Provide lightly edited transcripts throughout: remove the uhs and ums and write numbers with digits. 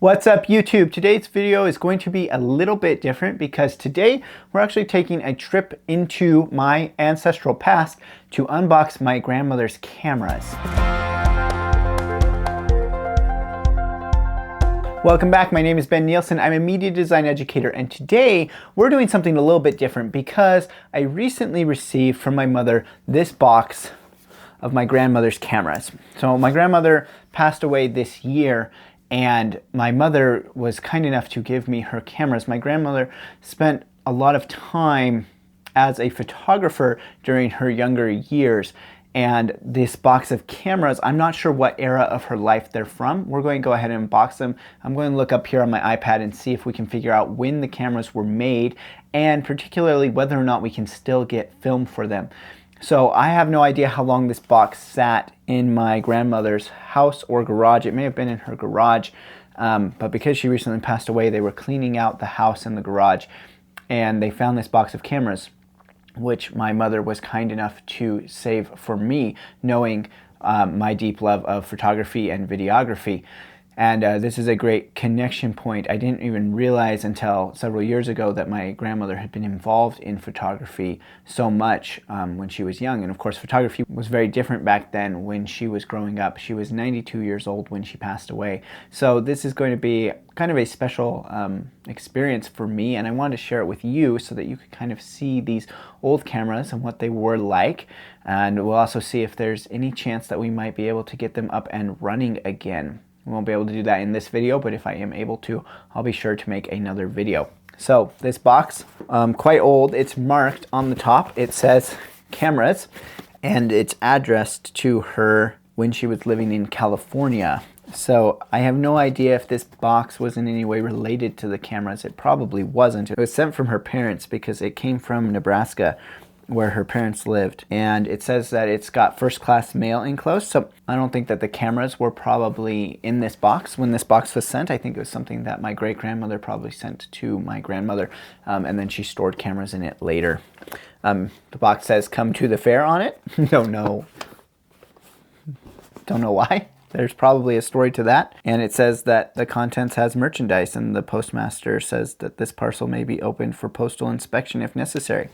What's up YouTube? Today's video is going to be a little bit different because today we're actually taking a trip into my ancestral past to unbox my grandmother's cameras. Welcome back, my name is Ben Nielsen. I'm a media design educator, and today we're doing something a little bit different because I recently received from my mother this box of my grandmother's cameras. So my grandmother passed away this year, and my mother was kind enough to give me her cameras. My grandmother spent a lot of time as a photographer during her younger years, and this box of cameras, I'm not sure what era of her life they're from. We're going to go ahead and unbox them. I'm going to look up here on my iPad and see if we can figure out when the cameras were made, and particularly whether or not we can still get film for them. So I have no idea how long this box sat in my grandmother's house or garage. It may have been in her garage, but because she recently passed away, they were cleaning out the house and the garage, and they found this box of cameras, which my mother was kind enough to save for me, knowing my deep love of photography and videography. And this is a great connection point. I didn't even realize until several years ago that my grandmother had been involved in photography so much when she was young. And of course, photography was very different back then when she was growing up. She was 92 years old when she passed away. So this is going to be kind of a special experience for me, and I wanted to share it with you so that you could kind of see these old cameras and what they were like. And we'll also see if there's any chance that we might be able to get them up and running again. We won't be able to do that in this video, but if I am able to, I'll be sure to make another video. So this box, quite old. It's marked on the top. It says cameras, and it's addressed to her when she was living in California. So I have no idea if this box was in any way related to the cameras. It probably wasn't. It was sent from her parents because it came from Nebraska, where her parents lived, and it says that it's got first class mail enclosed. So I don't think that the cameras were probably in this box when this box was sent. I think it was something that my great grandmother probably sent to my grandmother, and then she stored cameras in it later. The box says "Come to the fair" on it. Don't know why. There's probably a story to that. And it says that the contents has merchandise, and the postmaster says that this parcel may be opened for postal inspection if necessary.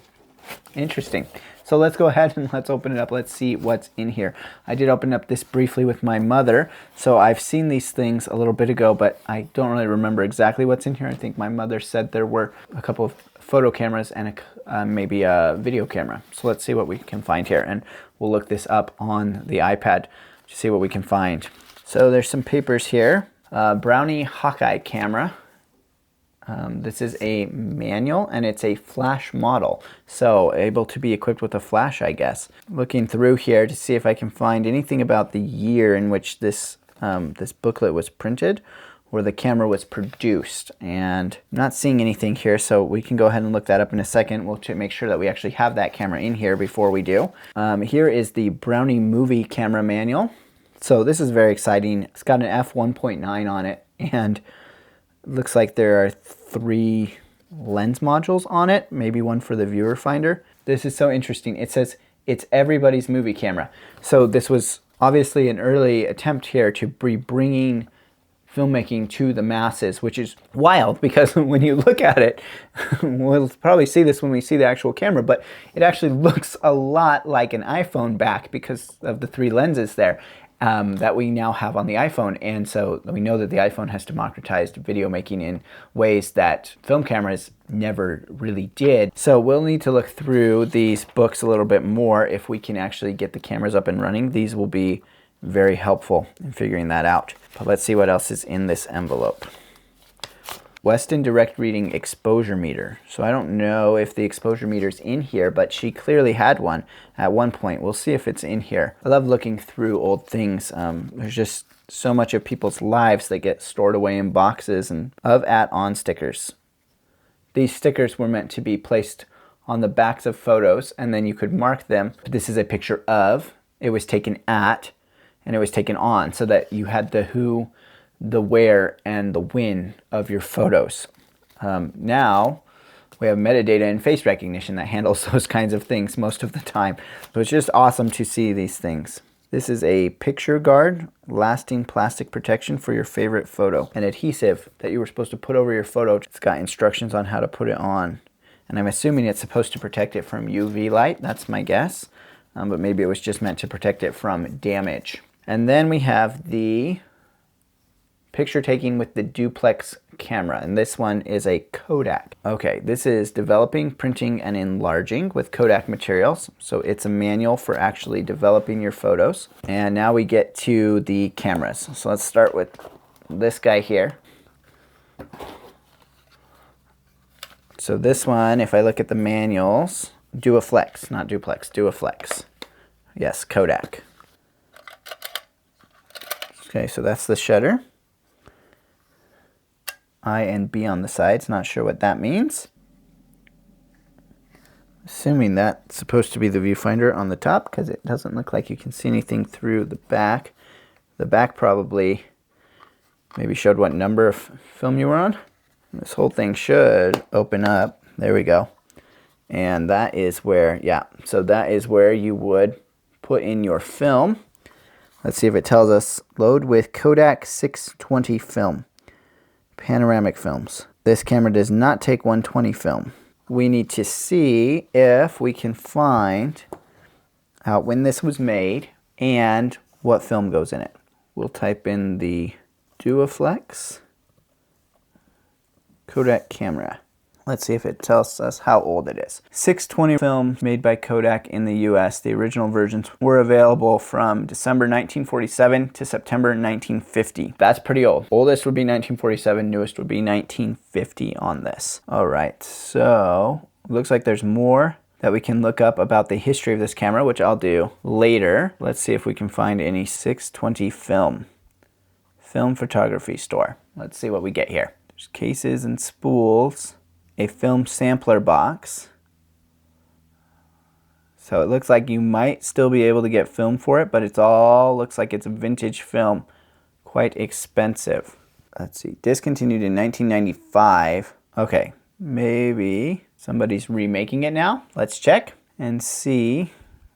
Interesting. So let's go ahead and let's open it up. Let's see what's in here. I did open up this briefly with my mother, so I've seen these things a little bit ago, but I don't really remember exactly what's in here. I think my mother said there were a couple of photo cameras and maybe a video camera. So let's see what we can find here, and we'll look this up on the iPad to see what we can find. So there's some papers here. Brownie Hawkeye camera. This is a manual, and it's a flash model, so able to be equipped with a flash, I guess. Looking through here to see if I can find anything about the year in which this this booklet was printed or the camera was produced, and I'm not seeing anything here, so we can go ahead and look that up in a second. We'll make sure that we actually have that camera in here before we do. Here is the Brownie movie camera manual. So this is very exciting. It's got an f1.9 on it, and looks like there are 3 lens modules on it, maybe one for the viewer finder. This is so interesting. It says it's everybody's movie camera. So this was obviously an early attempt here to be bringing filmmaking to the masses, which is wild because when you look at it, we'll probably see this when we see the actual camera, but it actually looks a lot like an iPhone back because of the 3 lenses there. That we now have on the iPhone, and so we know that the iPhone has democratized video making in ways that film cameras never really did. So we'll need to look through these books a little bit more if we can actually get the cameras up and running. These will be very helpful in figuring that out. But let's see what else is in this envelope. Weston Direct Reading exposure meter. So I don't know if the exposure meter's in here, but she clearly had one at one point. We'll see if it's in here. I love looking through old things. There's just so much of people's lives that get stored away in boxes and of at-on stickers. These stickers were meant to be placed on the backs of photos, and then you could mark them. This is a picture of, it was taken at, and it was taken on, so that you had the who, the where, and the when of your photos. Now we have metadata and face recognition that handles those kinds of things most of the time. So it's just awesome to see these things. This is a picture guard, lasting plastic protection for your favorite photo. An adhesive that you were supposed to put over your photo. It's got instructions on how to put it on. And I'm assuming it's supposed to protect it from UV light. That's my guess. But maybe it was just meant to protect it from damage. And then we have the picture taking with the duplex camera, and this one is a Kodak. Okay, this is developing, printing, and enlarging with Kodak materials. So it's a manual for actually developing your photos. And now we get to the cameras. So let's start with this guy here. So this one, if I look at the manuals, Duaflex, not duplex, Duaflex. Yes, Kodak. Okay, so that's the shutter. I and B on the sides, not sure what that means. Assuming that's supposed to be the viewfinder on the top, because it doesn't look like you can see anything through the back. The back probably maybe showed what number of film you were on. This whole thing should open up. There we go. And that is where, yeah, so that is where you would put in your film. Let's see if it tells us load with Kodak 620 film. Panoramic films. This camera does not take 120 film. We need to see if we can find out when this was made and what film goes in it. We'll type in the Duaflex Kodak camera. Let's see if it tells us how old it is. 620 film made by Kodak in the US. The original versions were available from December 1947 to September 1950. That's pretty old. Oldest would be 1947, newest would be 1950 on this. All right, so looks like there's more that we can look up about the history of this camera, which I'll do later. Let's see if we can find any 620 film photography store. Let's see what we get here. There's cases and spools. A film sampler box. So it looks like you might still be able to get film for it, but it's all looks like it's vintage film. Quite expensive. Let's see, discontinued in 1995. Okay, maybe somebody's remaking it now. Let's check and see.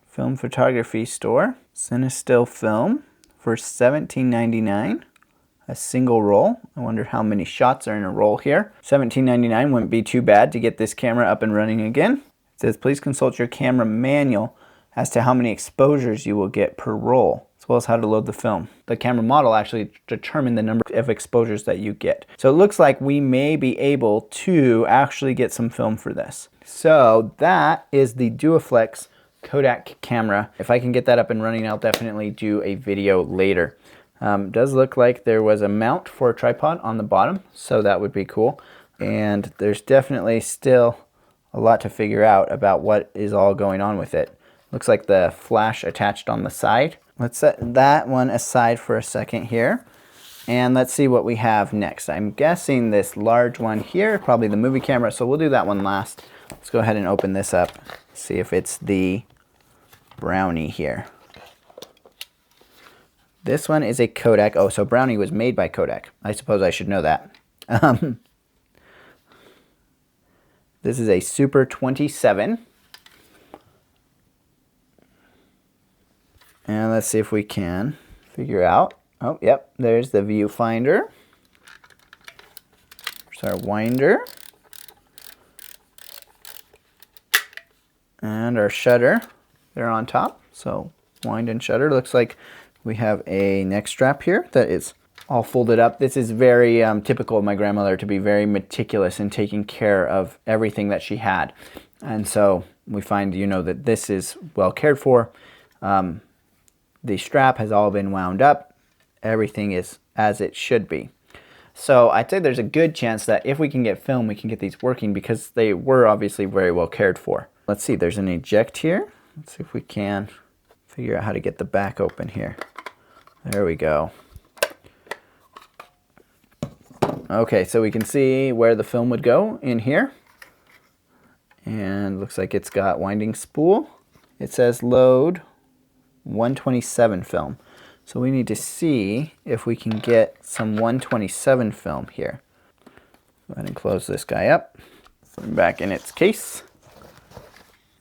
Film photography store. Cinestill film for $17.99. A single roll. I wonder how many shots are in a roll here. $17.99 wouldn't be too bad to get this camera up and running again. It says please consult your camera manual as to how many exposures you will get per roll, as well as how to load the film. The camera model actually determined the number of exposures that you get. So it looks like we may be able to actually get some film for this. So that is the Duaflex Kodak camera. If I can get that up and running, I'll definitely do a video later. Does look like there was a mount for a tripod on the bottom, so that would be cool. And there's definitely still a lot to figure out about what is all going on with it. Looks like the flash attached on the side. Let's set that one aside for a second here. And let's see what we have next. I'm guessing this large one here, probably the movie camera, so we'll do that one last. Let's go ahead and open this up, see if it's the Brownie here. This one is a Kodak. Oh, so Brownie was made by Kodak. I suppose I should know that. This is a Super 27. And let's see if we can figure out. Oh, yep, there's the viewfinder. There's our winder. And our shutter. They're on top. So wind and shutter. Looks like we have a neck strap here that is all folded up. This is very typical of my grandmother to be very meticulous in taking care of everything that she had. And so we find, you know, that this is well cared for. The strap has all been wound up. Everything is as it should be. So I'd say there's a good chance that if we can get film, we can get these working because they were obviously very well cared for. Let's see, there's an eject here. Let's see if we can figure out how to get the back open here. There we go. Okay, so we can see where the film would go in here. And looks like it's got winding spool. It says load 127 film. So we need to see if we can get some 127 film here. Go ahead and close this guy up. Put it back in its case.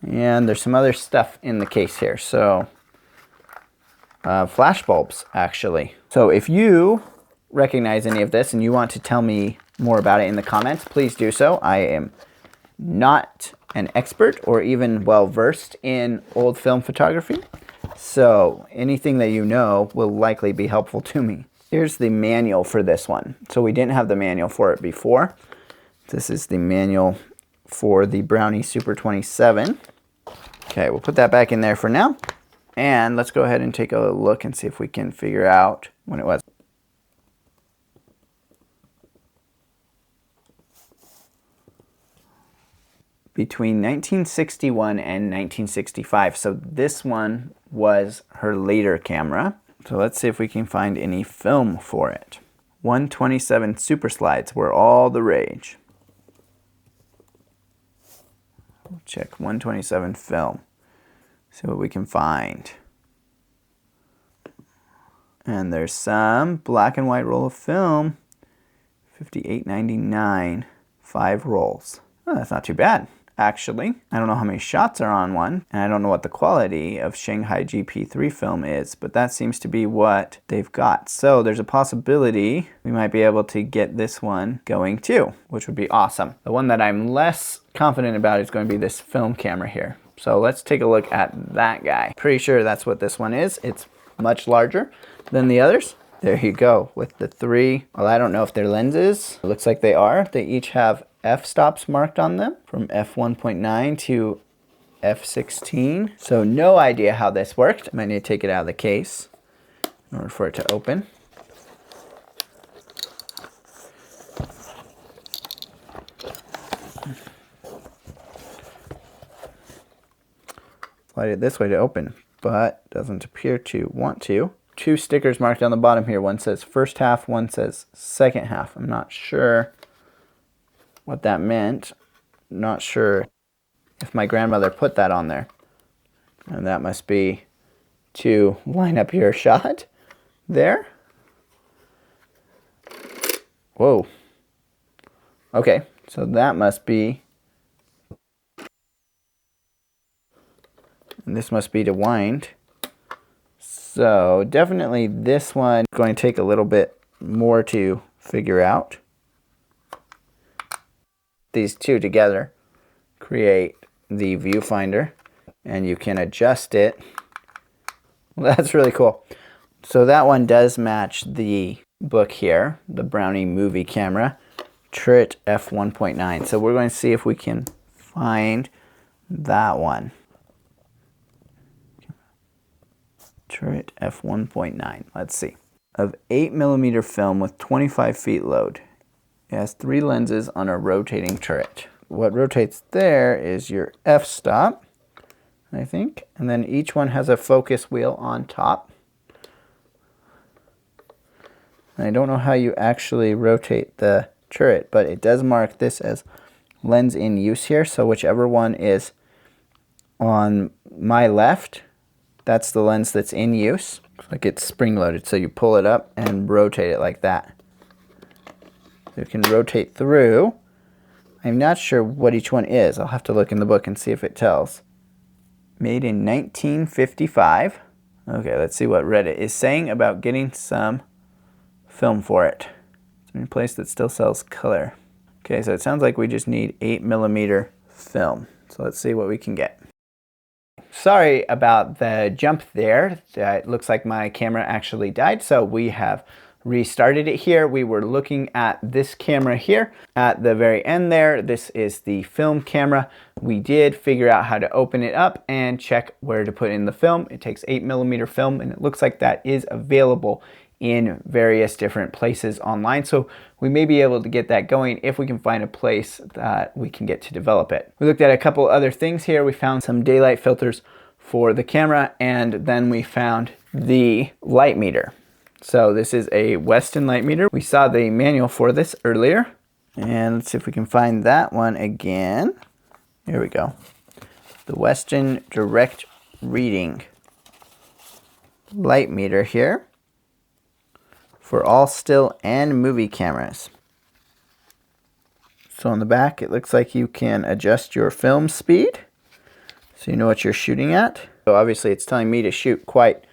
And there's some other stuff in the case here. So flash bulbs, actually. So if you recognize any of this and you want to tell me more about it in the comments, please do so. I am not an expert or even well versed in old film photography, so anything that you know will likely be helpful to me. Here's the manual for this one. So we didn't have the manual for it before. This is the manual for the Brownie Super 27. Okay, we'll put that back in there for now. And let's go ahead and take a look and see if we can figure out when it was. Between 1961 and 1965. So this one was her later camera. So let's see if we can find any film for it. 127 super slides were all the rage. We'll check 127 film. See what we can find. And there's some black and white roll of film. $58.99, 5 rolls. Oh, that's not too bad. Actually, I don't know how many shots are on one, and I don't know what the quality of Shanghai GP3 film is, but that seems to be what they've got. So there's a possibility we might be able to get this one going too, which would be awesome. The one that I'm less confident about is going to be this film camera here. So let's take a look at that guy. Pretty sure that's what this one is. It's much larger than the others. There you go with the 3. Well, I don't know if they're lenses. It looks like they are. They each have f-stops marked on them from f1.9 to f16. So no idea how this worked. I might need to take it out of the case in order for it to open. Slide it this way to open, but doesn't appear to want to. 2 stickers marked on the bottom here. One says first half, one says second half. I'm not sure what that meant. Not sure if my grandmother put that on there. And that must be to line up your shot there. Whoa. Okay, so that must be, and this must be to wind. So definitely this one is going to take a little bit more to figure out. These two together create the viewfinder, and you can adjust it. Well, that's really cool. So that one does match the book here, the Brownie movie camera, Turret f1.9. So we're going to see if we can find that one. Turret f1.9. Let's see. Of 8mm film with 25 feet load. It has 3 lenses on a rotating turret. What rotates there is your f-stop, I think, and then each one has a focus wheel on top. And I don't know how you actually rotate the turret, but it does mark this as lens in use here, so whichever one is on my left, that's the lens that's in use. Looks like it's spring-loaded, so you pull it up and rotate it like that. You can rotate through. I'm not sure what each one is. I'll have to look in the book and see if it tells. Made in 1955. Okay, let's see what Reddit is saying about getting some film for it. It's in a place that still sells color. Okay, so it sounds like we just need 8mm film. So let's see what we can get. Sorry about the jump there. It looks like my camera actually died, so we have restarted it here. We were looking at this camera here at the very end there. This is the film camera. We did figure out how to open it up and check where to put in the film. It takes 8mm film, and it looks like that is available in various different places online. So we may be able to get that going if we can find a place that we can get to develop it. We looked at a couple other things here. We found some daylight filters for the camera, and then we found the light meter. So this is a Weston light meter. We saw the manual for this earlier, and let's see if we can find that one again. Here we go. The Weston direct reading light meter here for all still and movie cameras. So on the back, it looks like you can adjust your film speed, so you know what you're shooting at. So obviously it's telling me to shoot quite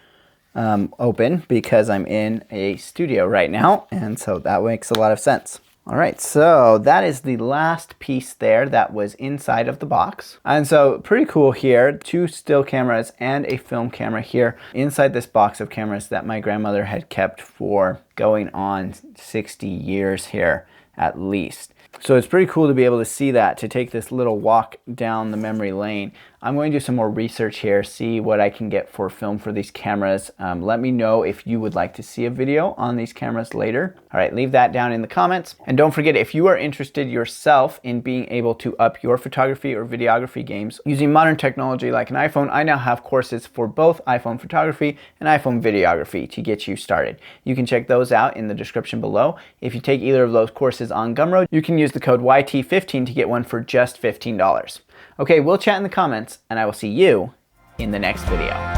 open because I'm in a studio right now, and so that makes a lot of sense. All right, so that is the last piece there that was inside of the box. And so pretty cool here, 2 still cameras and a film camera here inside this box of cameras that my grandmother had kept for going on 60 years here at least. So it's pretty cool to be able to see that, to take this little walk down the memory lane. I'm going to do some more research here, see what I can get for film for these cameras. Let me know if you would like to see a video on these cameras later. All right, leave that down in the comments. And don't forget, if you are interested yourself in being able to up your photography or videography games using modern technology like an iPhone, I now have courses for both iPhone photography and iPhone videography to get you started. You can check those out in the description below. If you take either of those courses on Gumroad, you can use the code YT15 to get one for just $15. Okay, we'll chat in the comments, and I will see you in the next video.